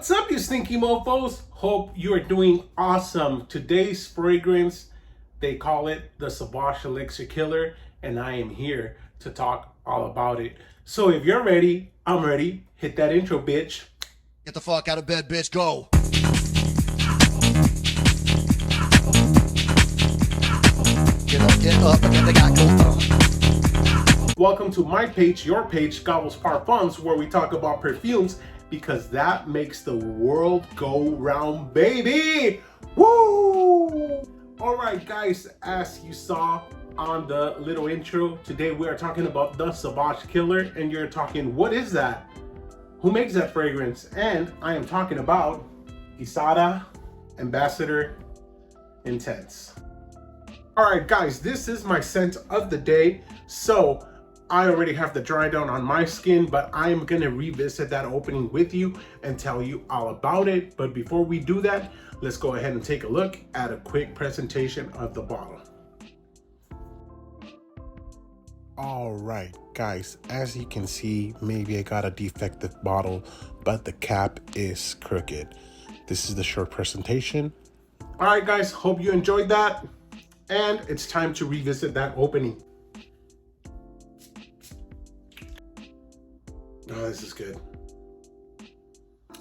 What's up, you stinky mofos? Hope you are doing awesome. Today's fragrance, they call it the Sauvage Elixir Killer, and I am here to talk all about it. So if you're ready, I'm ready. Hit that intro, bitch. Get the fuck out of bed, bitch. Go. Get up, and then they got go. Welcome to my page, your page, Gobbles Parfums, where we talk about perfumes because that makes the world go round, baby. Woo! All right, guys, as you saw on the little intro, today we are talking about the Sauvage Killer, and you're talking, what is that? Who makes that fragrance? And I am talking about Gisada Ambassador Intense. All right, guys, this is my scent of the day. So I already have the dry down on my skin, but I am gonna revisit that opening with you and tell you all about it. But before we do that, let's go ahead and take a look at a quick presentation of the bottle. All right, guys, as you can see, maybe I got a defective bottle, but the cap is crooked. This is the short presentation. All right, guys, hope you enjoyed that. And it's time to revisit that opening. Oh, this is good.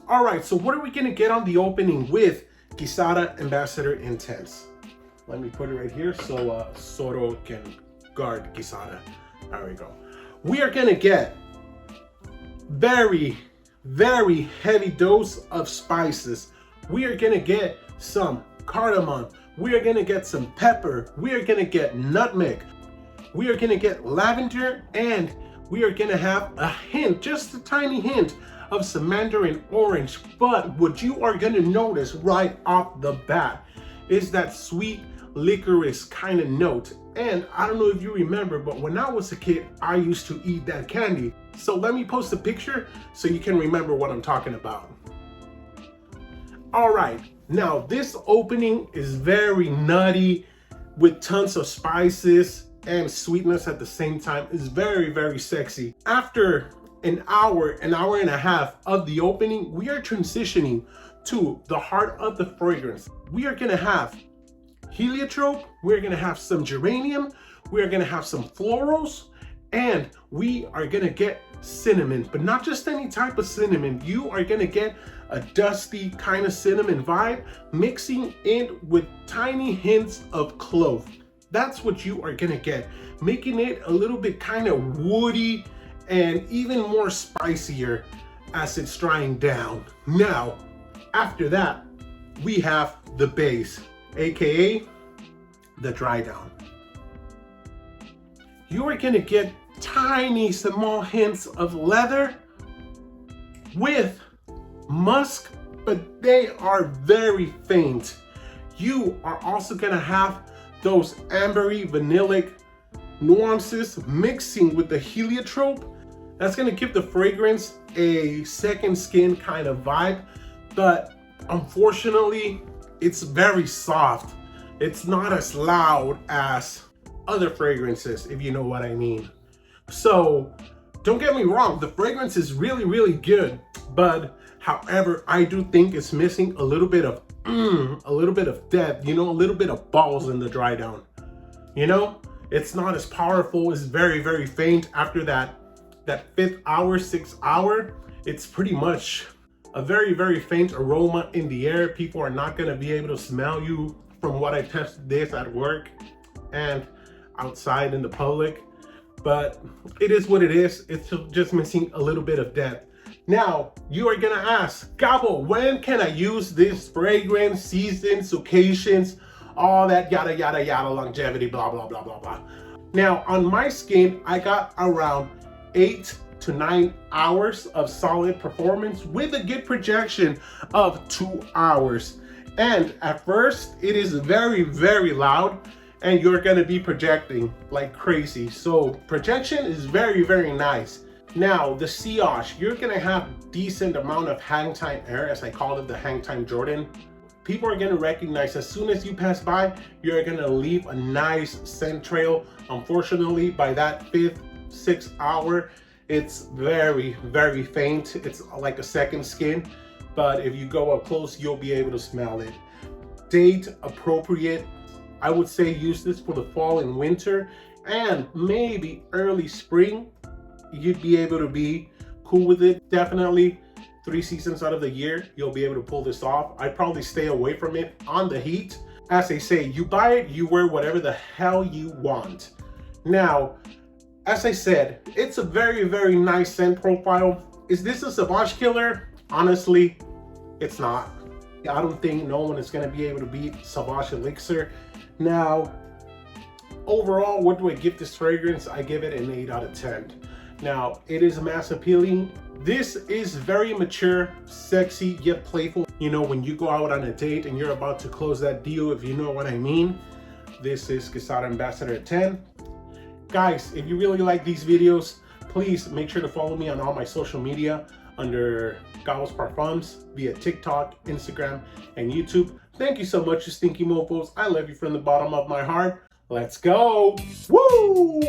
All right, so what are we gonna get on the opening with Gisada Ambassador Intense? Let me put it right here so Soro can guard Gisada. There we go. We are gonna get very, very heavy dose of spices. We are gonna get some cardamom. We are gonna get some pepper. We are gonna get nutmeg. We are gonna get lavender, and we are gonna have a hint, just a tiny hint of some mandarin orange. But what you are gonna notice right off the bat is that sweet licorice kind of note. And I don't know if you remember, but when I was a kid, I used to eat that candy. So let me post a picture so you can remember what I'm talking about. All right, now this opening is very nutty with tons of spices and sweetness at the same time. Is very, very sexy. After an hour and a half of the opening, we are transitioning to the heart of the fragrance. We are gonna have heliotrope, we're gonna have some geranium, we're gonna have some florals, and we are gonna get cinnamon, but not just any type of cinnamon. You are gonna get a dusty kind of cinnamon vibe mixing in with tiny hints of clove. That's what you are gonna get, making it a little bit kind of woody and even more spicier as it's drying down. Now, after that, we have the base, AKA the dry down. You are gonna get tiny small hints of leather with musk, but they are very faint. You are also gonna have those ambery vanillic nuances mixing with the heliotrope. That's gonna give the fragrance a second skin kind of vibe, but unfortunately, it's very soft. It's not as loud as other fragrances, if you know what I mean. So don't get me wrong, the fragrance is really, really good, but however, I do think it's missing a little bit of depth, you know, a little bit of balls in the dry down. You know, it's not as powerful. It's very, very faint. After that fifth hour, 6th hour, it's pretty much a very, very faint aroma in the air. People are not gonna be able to smell you from what I tested this at work and outside in the public, but it is what it is. It's just missing a little bit of depth. Now, you are gonna ask, Gabo, when can I use this fragrance, seasons, occasions, all that yada, yada, yada, longevity, blah, blah, blah, blah, blah. Now, on my skin, I got around 8 to 9 hours of solid performance with a good projection of 2 hours. And at first, it is very, very loud, and you're gonna be projecting like crazy. So projection is very, very nice. Now, the sillage, you're gonna have decent amount of hang time air, as I call it, the hang time Jordan. People are gonna recognize as soon as you pass by, you're gonna leave a nice scent trail. Unfortunately, by that 5th, 6th hour, it's very, very faint. It's like a second skin. but if you go up close, you'll be able to smell it. Date appropriate. I would say use this for the fall and winter, and maybe early spring. You'd be able to be cool with it. Definitely 3 seasons out of the year, you'll be able to pull this off. I'd probably stay away from it on the heat. As they say, you buy it, you wear whatever the hell you want. Now, as I said, it's a very, very nice scent profile. Is this a Sauvage killer? Honestly, it's not. I don't think no one is going to be able to beat Sauvage Elixir. Now, overall, what do I give this fragrance? I give it an 8 out of 10. Now, it is mass appealing. This is very mature, sexy, yet playful. You know, when you go out on a date and you're about to close that deal, if you know what I mean. This is Gisada Ambassador 10. Guys, if you really like these videos, please make sure to follow me on all my social media under Gobbles Parfums via TikTok, Instagram, and YouTube. Thank you so much, you stinky mofos. I love you from the bottom of my heart. Let's go. Woo!